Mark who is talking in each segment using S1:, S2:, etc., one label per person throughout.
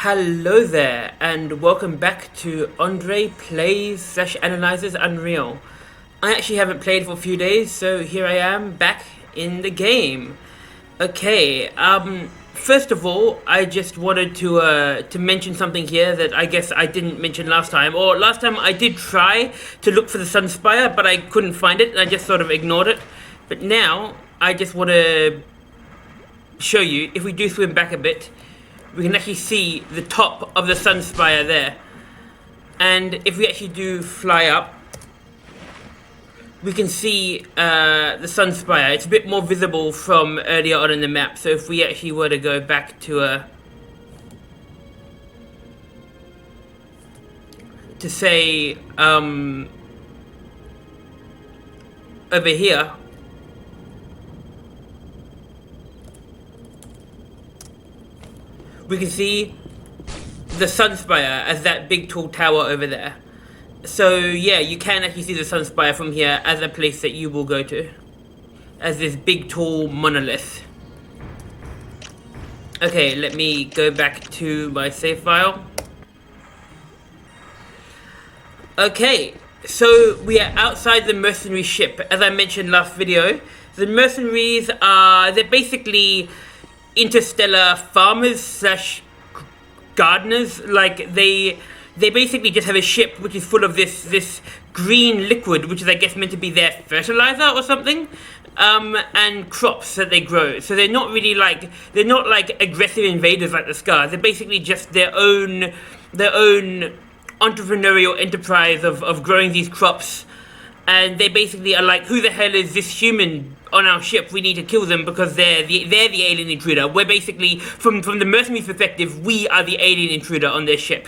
S1: Hello there, and welcome back to André Plays / Analyses Unreal. I actually haven't played for a few days, so here I am back in the game. Okay, first of all, I just wanted to mention something here that I guess I didn't mention last time. Or last time I did try to look for the Sunspire, but I couldn't find it, and I just sort of ignored it. But now, I just want to show you, if we do swim back a bit, we can actually see the top of the Sunspire there. And if we actually do fly up, we can see the Sunspire. It's a bit more visible from earlier on in the map. So if we actually were to go back to say over here, we can see the Sunspire as that big tall tower over there. So yeah, you can actually see the Sunspire from here as a place that you will go to, as this big tall monolith. Okay, let me go back to my save file. Okay, so we are outside the mercenary ship. As I mentioned last video, the mercenaries they're basically interstellar farmers / gardeners. Like they basically just have a ship which is full of this green liquid, which is I guess meant to be their fertilizer or something, and crops that they grow. So they're not really like aggressive invaders like the Scars. They're basically just their own entrepreneurial enterprise of growing these crops. And they basically are like, who the hell is this human on our ship? We need to kill them because they're the alien intruder. We're basically, from the mercenary perspective, we are the alien intruder on their ship.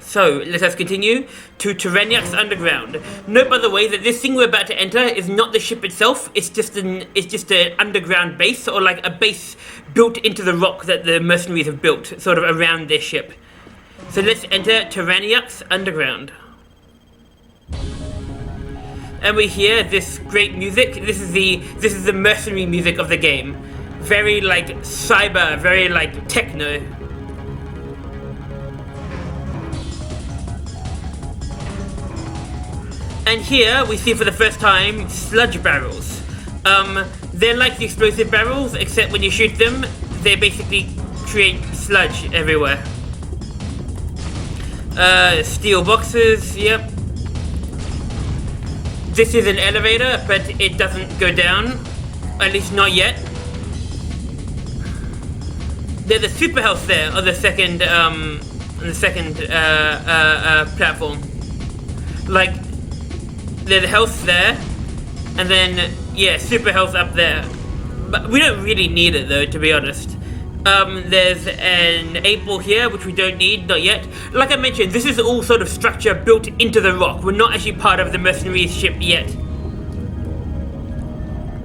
S1: So, let us continue to Terraniux underground. Note, by the way, that this thing we're about to enter is not the ship itself. It's just an underground base, or like a base built into the rock that the mercenaries have built, sort of around their ship. So let's enter Terraniux underground. And we hear this great music. This is the mercenary music of the game. Very like cyber, very like techno. And here we see for the first time sludge barrels. They're like the explosive barrels, except when you shoot them, they basically create sludge everywhere. Steel boxes, yep. This is an elevator, but it doesn't go down, at least not yet. There's a super house there on the second platform. Like, there's a house there, and then yeah, super house up there. But we don't really need it though, to be honest. There's an 8-ball here, which we don't need, not yet. Like I mentioned, this is all sort of structure built into the rock. We're not actually part of the mercenaries ship yet.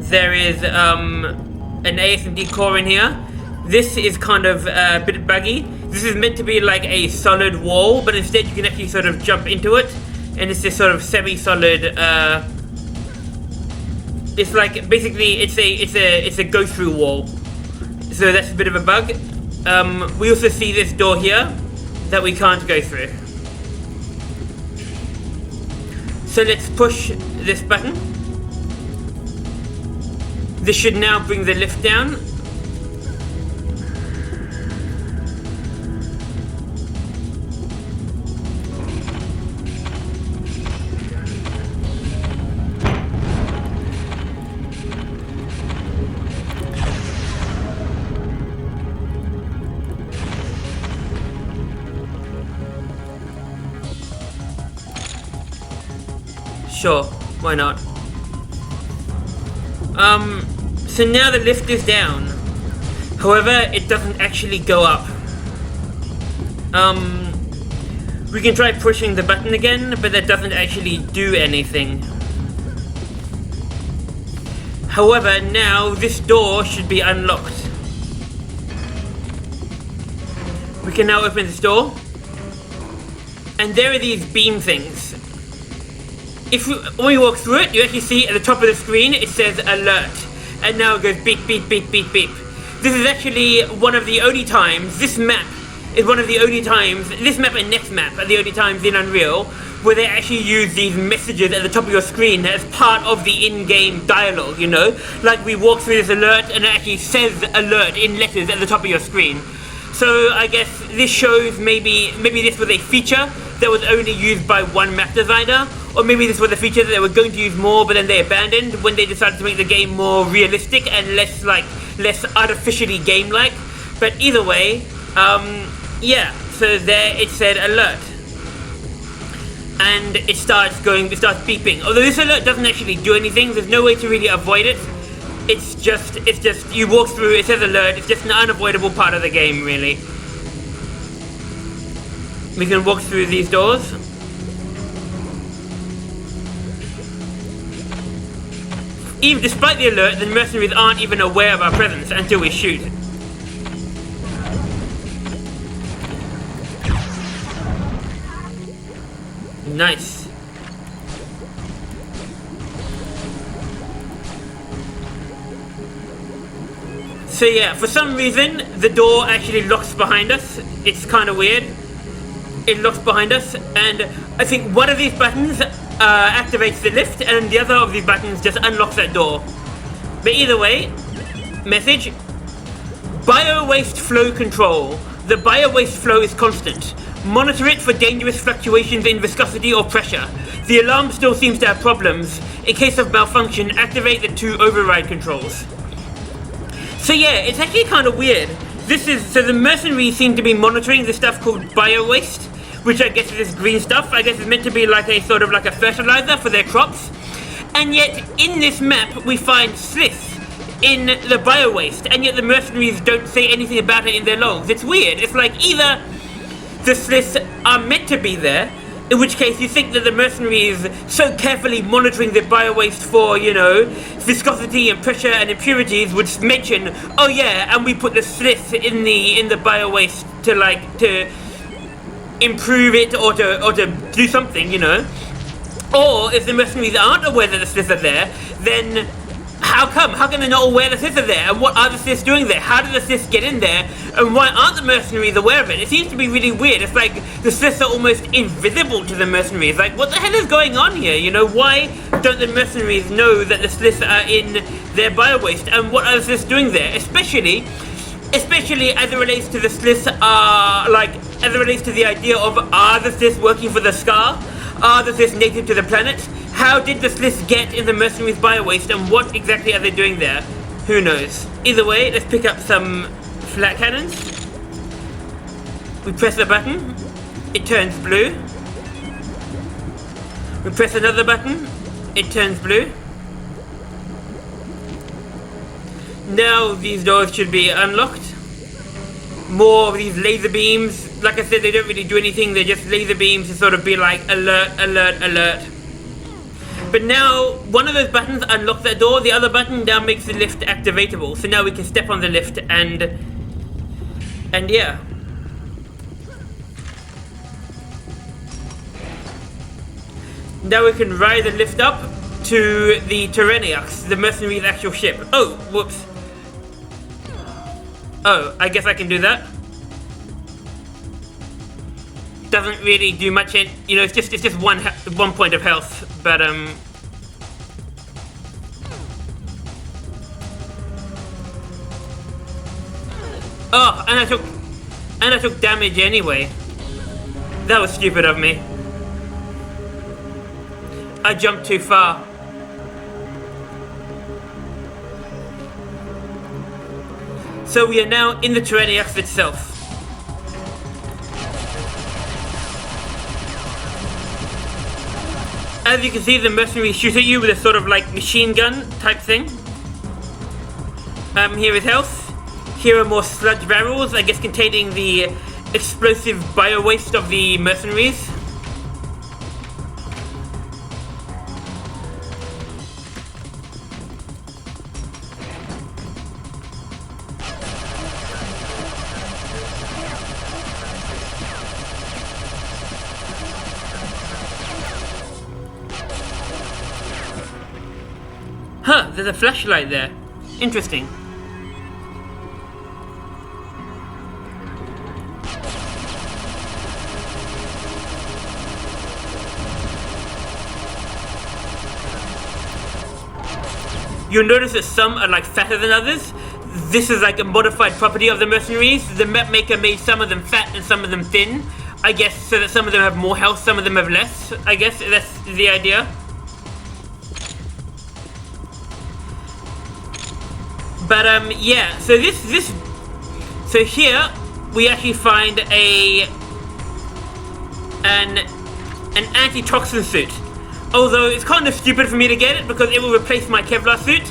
S1: There is an ASMD core in here. This is kind of a bit buggy. This is meant to be like a solid wall, but instead you can actually sort of jump into it. And it's this sort of semi-solid, it's like, basically, it's a go-through wall. So that's a bit of a bug. We also see this door here that we can't go through. So let's push this button. This should now bring the lift down. Sure, why not? So now the lift is down. However, it doesn't actually go up. We can try pushing the button again, but that doesn't actually do anything. However, now this door should be unlocked. We can now open this door. And there are these beam things. When we walk through it, you actually see at the top of the screen, it says alert. And now it goes beep, beep, beep, beep, beep. this is actually one of the only times, this map is one of the only times, this map and next map are the only times in Unreal where they actually use these messages at the top of your screen as part of the in-game dialogue, you know? Like we walk through this alert and it actually says alert in letters at the top of your screen. So I guess this shows maybe this was a feature that was only used by one map designer, or maybe this was a feature that they were going to use more but then they abandoned when they decided to make the game more realistic and less artificially game-like. But either way, yeah, so there it said alert. And it starts beeping. Although this alert doesn't actually do anything, there's no way to really avoid it. It's just, you walk through, it says alert, it's just an unavoidable part of the game, really. We can walk through these doors. Even despite the alert, the mercenaries aren't even aware of our presence until we shoot. Nice. So yeah, for some reason, the door actually locks behind us. It's kind of weird. It locks behind us, and I think one of these buttons activates the lift, and the other of these buttons just unlocks that door. But either way, message. Bio-waste flow control. The bio-waste flow is constant. Monitor it for dangerous fluctuations in viscosity or pressure. The alarm still seems to have problems. In case of malfunction, activate the 2 override controls. So yeah, it's actually kind of weird. So the mercenaries seem to be monitoring this stuff called bio-waste, which I guess is this green stuff. I guess it's meant to be like a sort of like a fertilizer for their crops. And yet, in this map, we find sliths in the bio-waste, and yet the mercenaries don't say anything about it in their logs. It's weird. It's like either the sliths are meant to be there, in which case you think that the mercenaries so carefully monitoring the bio-waste for, you know, viscosity and pressure and impurities would mention, oh yeah, and we put the sliths in the bio-waste to improve it or to do something, you know. Or if the mercenaries aren't aware that the sliths are there, then how come? How can they not aware the sliths are there? And what are the sliths doing there? How did the sliths get in there? And why aren't the mercenaries aware of it? It seems to be really weird. It's like the sliths are almost invisible to the mercenaries. Like, what the hell is going on here? You know, why don't the mercenaries know that the sliths are in their bio-waste? And what are the sliths doing there? Especially as it relates to the sliths as it relates to the idea of, are the sliths working for the Scar? Are the sliths native to the planet? How did the sliths get in the mercenaries' bio-waste, and what exactly are they doing there? Who knows? Either way, let's pick up some flat cannons. We press the button, it turns blue. We press another button, it turns blue. Now these doors should be unlocked. More of these laser beams. Like I said, they don't really do anything, they're just laser beams to sort of be like alert, alert, alert. But now, one of those buttons unlocks that door, the other button now makes the lift activatable. So now we can step on the lift and yeah. Now we can ride the lift up to the Terraniux, the mercenary's actual ship. Oh, whoops. Oh, I guess I can do that. Doesn't really do much, you know, it's just one point of health, but oh, and I took damage anyway. That was stupid of me. I jumped too far. So we are now in the Terraniux itself. As you can see, the mercenaries shoot at you with a sort of like machine gun type thing. Here is health. Here are more sludge barrels, I guess containing the explosive bio-waste of the mercenaries. Huh, there's a flashlight there. Interesting. you'll notice that some are like fatter than others. This is like a modified property of the mercenaries. The map maker made some of them fat and some of them thin, I guess, so that some of them have more health, some of them have less. I guess that's the idea. But yeah, so so here we actually find an anti-toxin suit. Although it's kind of stupid for me to get it because it will replace my Kevlar suit.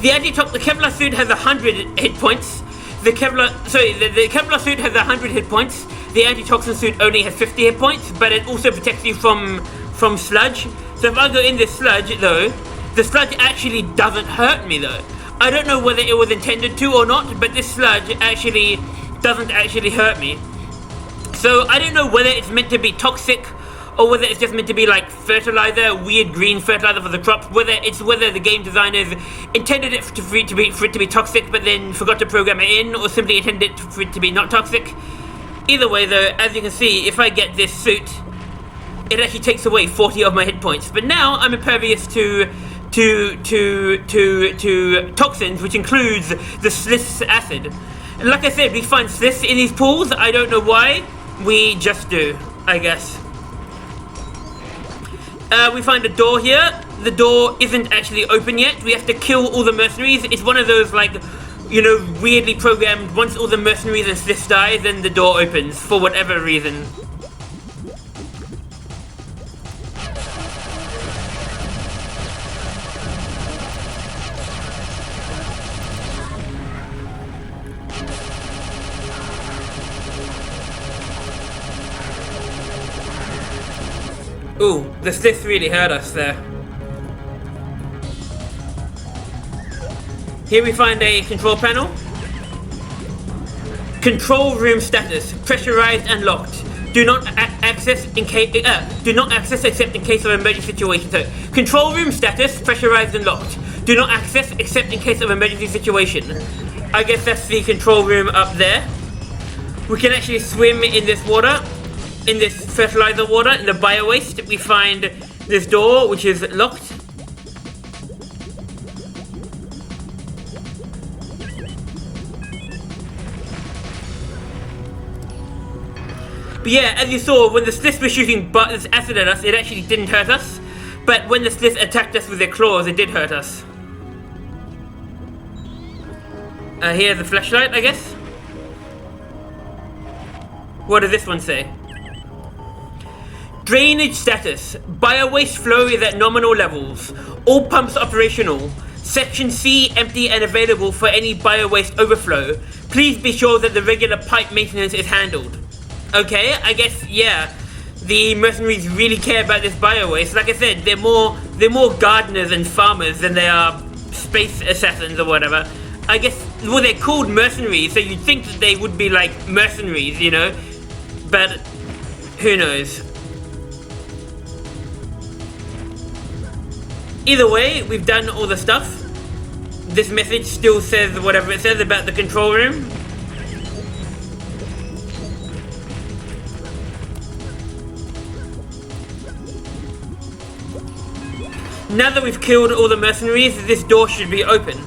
S1: The Kevlar suit has 100 hit points. The Kevlar suit has 100 hit points. The anti-toxin suit only has 50 hit points, but it also protects you from sludge. So if I go in this sludge though, the sludge actually doesn't hurt me though. I don't know whether it was intended to or not, but this sludge actually doesn't actually hurt me. So I don't know whether it's meant to be toxic or whether it's just meant to be like fertilizer, weird green fertilizer for the crops, whether the game designers intended it for it to be toxic but then forgot to program it in, or simply intended for it to be not toxic. Either way though, as you can see, if I get this suit, it actually takes away 40 of my hit points. But now I'm impervious to toxins, which includes the Slith acid. And like I said, we find Sliths in these pools. I don't know why, we just do, I guess. We find a door here. The door isn't actually open yet. We have to kill all the mercenaries. It's one of those, like, you know, weirdly programmed, once all the mercenaries and Sliths die, then the door opens, for whatever reason. Ooh, the Sliths really hurt us there. Here we find a control panel. Control room status: pressurized and locked. Do not access except in case of emergency situation. So, control room status: pressurized and locked. Do not access except in case of emergency situation. I guess that's the control room up there. We can actually swim in this water. In this fertilizer water, in the bio-waste, we find this door, which is locked. But yeah, as you saw, when the Sliths were shooting this acid at us, it actually didn't hurt us. But when the Sliths attacked us with their claws, it did hurt us. Here's the flashlight, I guess. What does this one say? Drainage status: bio-waste flow is at nominal levels. All pumps operational. Section C empty and available for any bio-waste overflow. Please be sure that the regular pipe maintenance is handled. Okay, I guess, yeah, the mercenaries really care about this bio-waste. Like I said, they're more gardeners and farmers than they are space assassins or whatever. I guess, well, they're called mercenaries, so you'd think that they would be like mercenaries, you know? But who knows? Either way, we've done all the stuff. This message still says whatever it says about the control room. Now that we've killed all the mercenaries, this door should be open.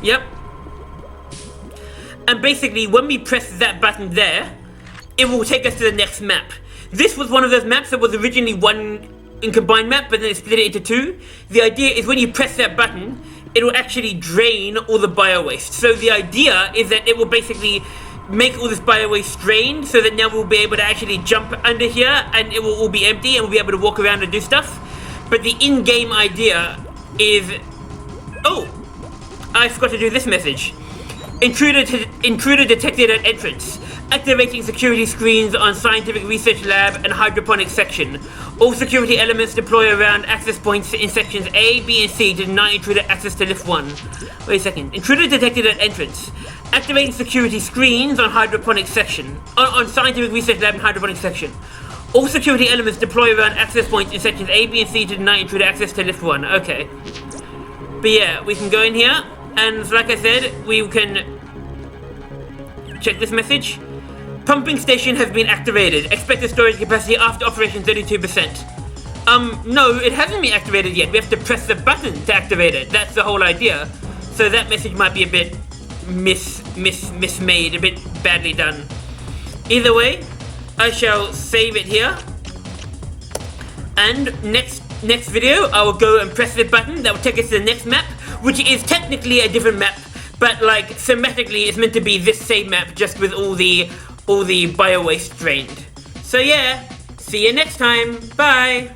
S1: Yep. And basically, when we press that button there, it will take us to the next map. This was one of those maps that was originally one in combined map, but then it split it into two. The idea is when you press that button, it will actually drain all the bio-waste. So the idea is that it will basically make all this bio-waste drained, so that now we'll be able to actually jump under here and it will all be empty and we'll be able to walk around and do stuff. But the in-game idea is... Oh! I forgot to do this message. Intruder detected at entrance. Activating security screens on Scientific Research Lab and Hydroponics section. All security elements deploy around access points in sections A, B, and C to deny intruder access to lift 1. Wait a second. Intruder detected at entrance. Activating security screens on Hydroponics section. On Scientific Research Lab and Hydroponics section. All security elements deploy around access points in sections A, B, and C to deny intruder access to lift 1. Okay. But yeah, we can go in here, and like I said, we can check this message. Pumping station has been activated. Expected storage capacity after operation 32%. No, it hasn't been activated yet. We have to press the button to activate it. That's the whole idea. So that message might be a bit mismade, a bit badly done. Either way, I shall save it here. And next video, I will go and press the button that will take us to the next map, which is technically a different map, but like thematically, it's meant to be this same map, just with all the bio waste drained. So yeah, see you next time. Bye.